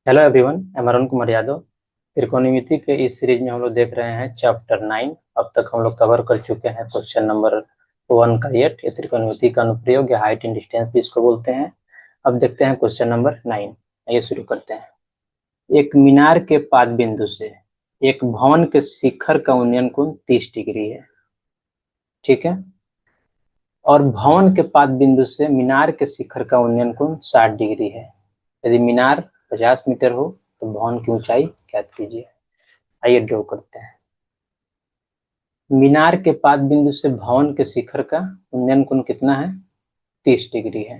Hello everyone, मैं अरुण कुमार यादव। त्रिकोणमिति के इस सीरीज में हम लोग देख रहे हैं चैप्टर 9। अब तक हम लोग कवर कर चुके हैं क्वेश्चन नंबर 1 का 8। ये त्रिकोणमिति का अनुप्रयोग या हाइट एंड डिस्टेंस भी इसको बोलते हैं। अब देखते हैं क्वेश्चन नंबर 9। ये शुरू करते हैं। एक मीनार के पाद बिंदु से एक भवन के शिखर का उन्नयन कोण 30 डिग्री है। ठीक है। और भवन के पाद बिंदु से मीनार के शिखर का उन्नयन कोण 60 डिग्री है। यदि मीनार 50 मीटर हो तो भवन की ऊंचाई ज्ञात कीजिए। आइए ड्रॉ करते हैं। मीनार के पाद बिंदु से भवन के शिखर का उन्नयन कोण कितना है? 30 डिग्री है।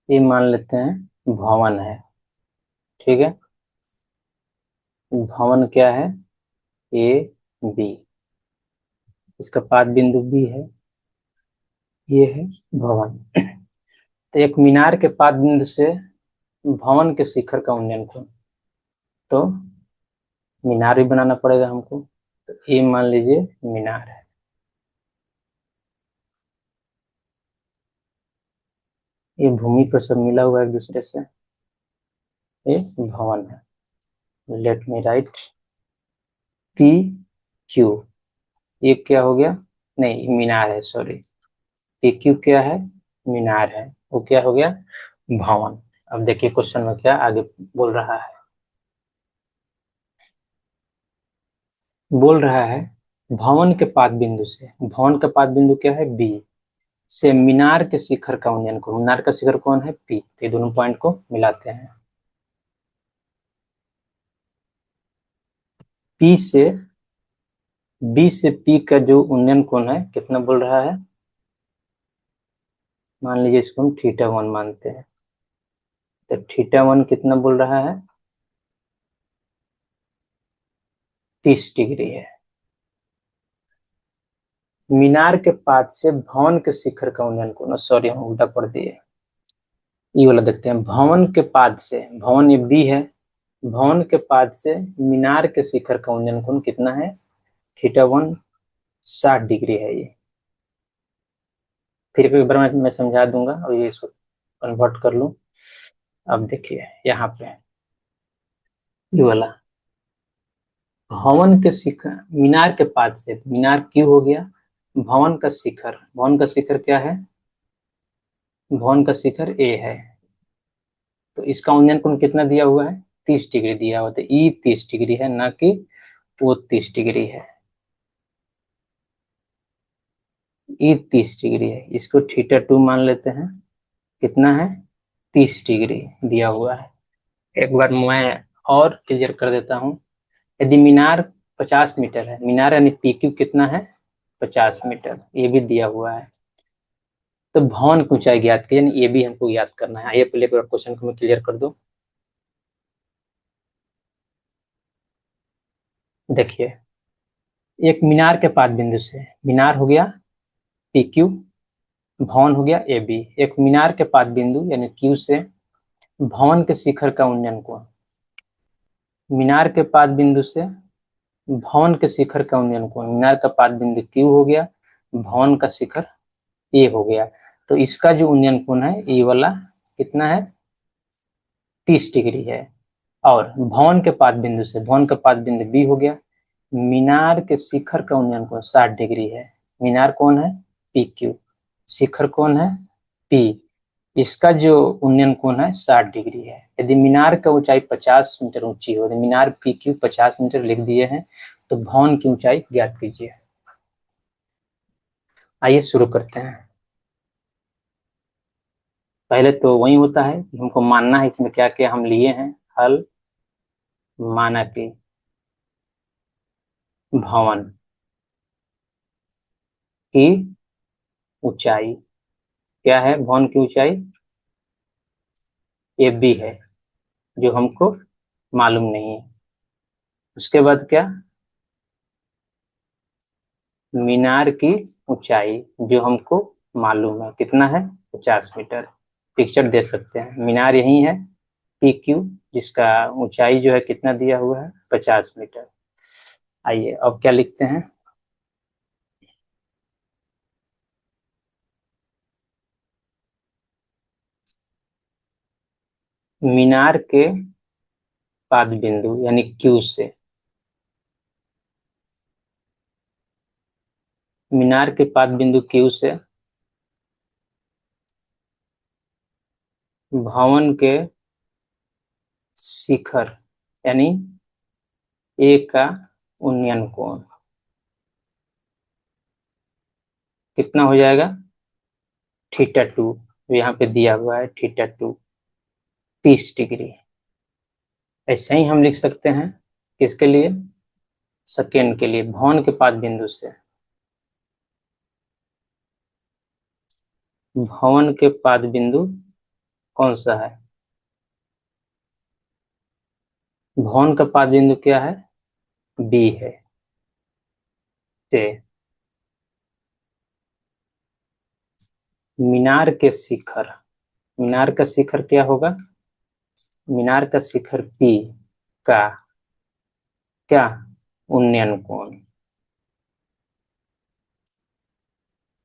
ये मान लेते हैं भवन है। ठीक है। भवन क्या है? A B. इसका पाद बिंदु बी है। ये है भवन। तो एक मीनार के पाद बिंदु से भवन के शिखर का उन्नयन कोण, तो मीनार भी बनाना पड़ेगा हमको। तो ये मान लीजिए मीनार है। ये भूमि पर सब मिला हुआ है एक दूसरे से। ये भवन है। Let me right P Q. ये क्या हो गया? नहीं, मीनार है, सॉरी। पी क्यू क्या है? मीनार है। वो क्या हो गया? भवन। अब देखिए क्वेश्चन में क्या आगे बोल रहा है। बोल रहा है भवन के पाद बिंदु से, भवन का पाद बिंदु क्या है? बी। से मीनार के शिखर का उन्नयन करो। मीनार का शिखर कौन है? पी। तो ये दोनों पॉइंट को मिलाते हैं। पी से बी से पी का जो उन्नयन कोण है कितना बोल रहा है? मान लीजिए इसको हम θ1 मानते हैं। तो θ1 कितना बोल रहा है? 30 डिग्री है। मीनार के पाद से भवन के शिखर का उन्नयन कोण, सॉरी हम उल्टा पढ़ दिए। ये वाला देखते हैं। भवन के पाद से, भवन ये बी है, भवन के पाद से मीनार के शिखर का उन्नयन कोण कितना है? θ1 60 डिग्री है। ये फिर एक बार मैं समझा दूंगा और ये इसको कन्वर्ट कर लूं। अब देखिए यहाँ पे ये वाला भवन के शिखर, मीनार के पाद से, मीनार क्यों हो गया? भवन का शिखर, भवन का शिखर क्या है? भवन का शिखर ए है। तो इसका उन्नयन कोण कितना दिया हुआ है? 30 डिग्री दिया हुआ। तो ई 30 डिग्री है, ना कि वो 30 डिग्री है। ई 30 डिग्री है। इसको θ2 मान लेते हैं। कितना है? 30 डिग्री दिया हुआ है। एक बार मैं और क्लियर कर देता हूँ। यदि मीनार 50 मीटर है, मीनार यानी पी क्यू कितना है? 50 मीटर, ये भी दिया हुआ है। तो भवन की ऊंचाई ज्ञात की, यानी ये भी हमको याद करना है। आइए पहले क्वेश्चन को मैं क्लियर कर दूं। देखिए, एक मीनार के पाद बिंदु से, मीनार हो गया पी क्यू, भवन हो गया ए बी। एक मीनार के पाद बिंदु यानी क्यू से भवन के शिखर का उन्नयन कोण, मीनार के पाद बिंदु से भवन के शिखर का उन्नयन कोण, मीनार का पाद बिंदु क्यू हो गया, भवन का शिखर ए हो गया। तो इसका जो उन्नयन कोण है ये वाला कितना है? 30 डिग्री है। और भवन के पाद बिंदु से, भवन का पाद बिंदु बी हो गया, मीनार के शिखर का उन्नयन कोण 60 डिग्री है। मीनार कौन है? P Q. शिखर कौन है? पी। इसका जो उन्नयन कोण है 60 डिग्री है। यदि मीनार का ऊंचाई 50 मीटर ऊंची हो, तो मीनार पी क्यू 50 मीटर लिख दिए हैं, तो भवन की ऊंचाई ज्ञात कीजिए। आइए शुरू करते हैं। पहले तो वही होता है कि हमको मानना है इसमें क्या क्या हम लिए हैं। हल माना कि भवन की ऊंचाई क्या है? भवन की ऊंचाई ए बी है, जो हमको मालूम नहीं है। उसके बाद क्या? मीनार की ऊंचाई जो हमको मालूम है कितना है? 50 मीटर। पिक्चर दे सकते हैं। मीनार यही है, पी क्यू, जिसका ऊंचाई जो है कितना दिया हुआ है, 50 मीटर। आइए अब क्या लिखते हैं, मीनार के पाद बिंदु यानी क्यू से, मीनार के पाद बिंदु क्यू से भवन के शिखर यानी ए का उन्नयन कोण कितना हो जाएगा, थीटा 2। यहाँ पे दिया हुआ है थीटा 2, 30 डिग्री। ऐसे ही हम लिख सकते हैं किसके लिए, सेकेंड के लिए, भवन के पाद बिंदु से, भवन के पाद बिंदु कौन सा है, भवन का पाद बिंदु क्या है, बी है, से मीनार के शिखर, मीनार का शिखर क्या होगा, मीनार का शिखर पी का क्या, उन्नयन कोण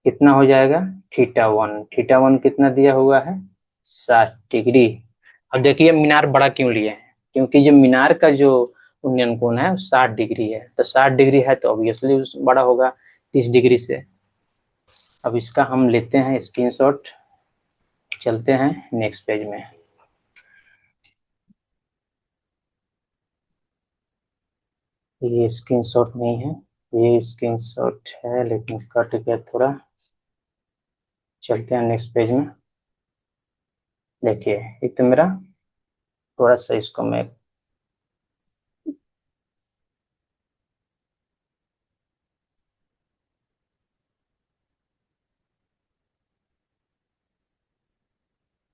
कितना हो जाएगा, थीटा 1। थीटा 1 कितना दिया हुआ है, 60 डिग्री। अब देखिए मीनार बड़ा क्यों लिए हैं, क्योंकि जो मीनार का जो उन्नयन कोण है 60 डिग्री है, तो 60 डिग्री है तो ऑब्वियसली बड़ा होगा 30 डिग्री से। अब इसका हम लेते हैं स्क्रीनशॉट, चलते हैं नेक्स्ट पेज में। ये स्क्रीनशॉट नहीं है, ये स्क्रीनशॉट है लेकिन कट गया थोड़ा। चलते हैं नेक्स्ट पेज में। देखिए एक तो मेरा, थोड़ा सा इसको मैं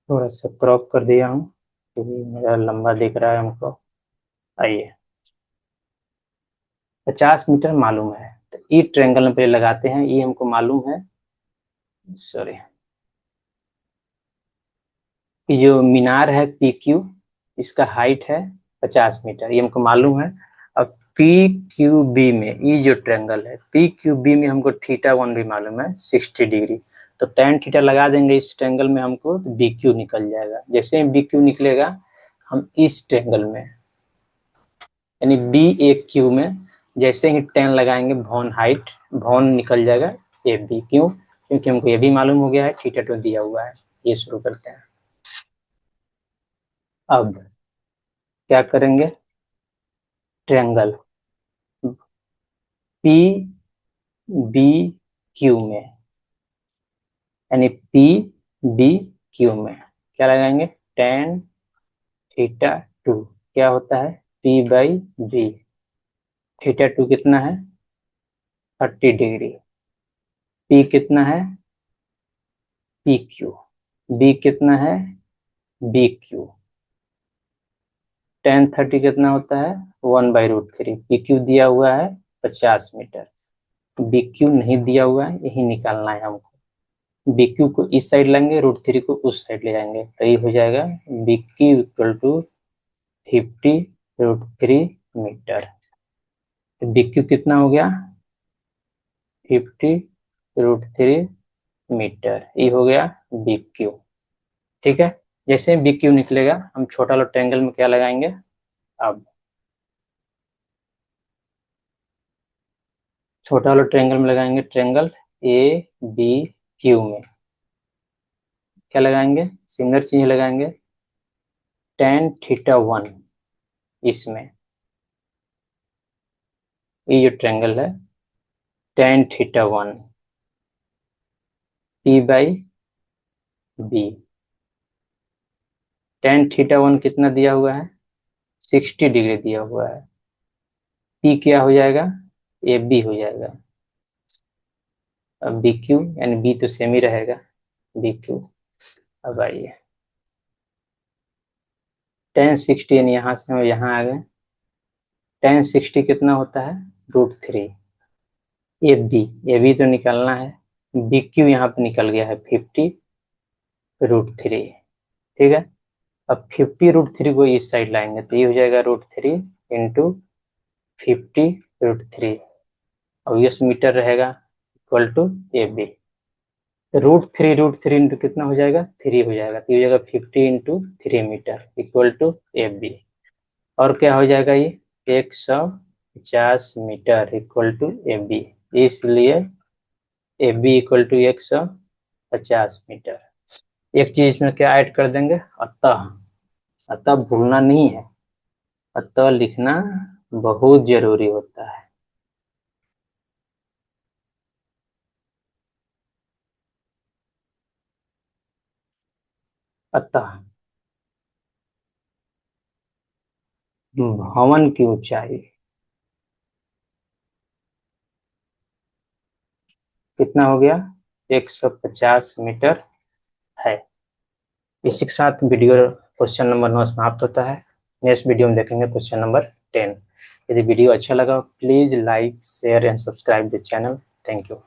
थोड़ा सा क्रॉप कर दिया हूँ क्योंकि मेरा लंबा दिख रहा है हमको। आइए, 50 मीटर मालूम है, तो ई ट्रायंगल पे लगाते हैं, ये हमको मालूम है, सॉरी, कि जो मीनार है पी क्यू, इसका हाइट है 50 मीटर, ये हमको मालूम है। अब पी क्यू बी में, ये जो ट्रायंगल है पी क्यू बी में हमको थीटा 1 भी मालूम है 60 डिग्री, तो tan थीटा लगा देंगे इस ट्रायंगल में हमको, तो बी क्यू निकल जाएगा। जैसे ही बी क्यू निकलेगा, हम इस ट्रायंगल में यानी बी ए क्यू में जैसे ही tan लगाएंगे, भवन हाइट, भवन निकल जाएगा ए बी। क्यों, क्योंकि हमको ये भी मालूम हो गया है, थीटा 2 दिया हुआ है। ये शुरू करते हैं। अब क्या करेंगे, ट्रायंगल पी बी क्यू में यानी पी बी क्यू में क्या लगाएंगे, tan θ2 क्या होता है, p/b। θ2 कितना है, 30 डिग्री। p कितना है, पी क्यू। b कितना है, बी क्यू। tan 30 कितना होता है, 1/√3। पी क्यू दिया हुआ है 50 मीटर, बी क्यू नहीं दिया हुआ है, यही निकालना है हमको। बी क्यू को इस साइड लेंगे, √3 को उस साइड ले जाएंगे, तो ये हो जाएगा B Q equal to 50√3 metre. तो बी क्यू कितना हो गया, 50√3 मीटर, ये हो गया बी क्यू। ठीक है, जैसे बी क्यू निकलेगा, हम छोटा वाला ट्रायंगल में क्या लगाएंगे, अब छोटा वाला ट्रायंगल में लगाएंगे, ट्रायंगल ए बी क्यू में क्या लगाएंगे, सिमिलर चीज लगाएंगे, tan θ1। इसमें ये जो ट्रायंगल है tan θ1 p/b, tan θ1 कितना दिया हुआ है, 60 डिग्री दिया हुआ है। p क्या हो जाएगा, ए बी हो जाएगा। अब बी क्यू यानी बी तो सेम ही रहेगा, बी क्यू। अब आइए, tan 60 यानी यहाँ से हम यहाँ आ गए, tan 60 कितना होता है, √3। ए बी तो निकलना है, बी क्यू यहाँ पे निकल गया है 50√3। ठीक है, अब 50√3 को इस साइड लाएंगे तो ये हो जाएगा √3 इंटू 50√3 और यस मीटर रहेगा इक्वल टू AB। √3 इंटू कितना हो जाएगा 3 हो जाएगा तो ये हो जाएगा 50 into 3 metre equal to AB। और क्या हो जाएगा ये 150 मीटर इक्वल टू AB, इसलिए AB इक्वल टू 150 मीटर। एक चीज में क्या ऐड कर देंगे अतः, अतः भूलना नहीं है, अतः लिखना बहुत जरूरी होता है। अतः भवन की ऊंचाई कितना हो गया 150 मीटर है। इसी के साथ वीडियो क्वेश्चन नंबर 9 समाप्त होता है। नेक्स्ट वीडियो में देखेंगे क्वेश्चन नंबर 10। यदि वीडियो अच्छा लगा please like share and subscribe the channel. Thank you.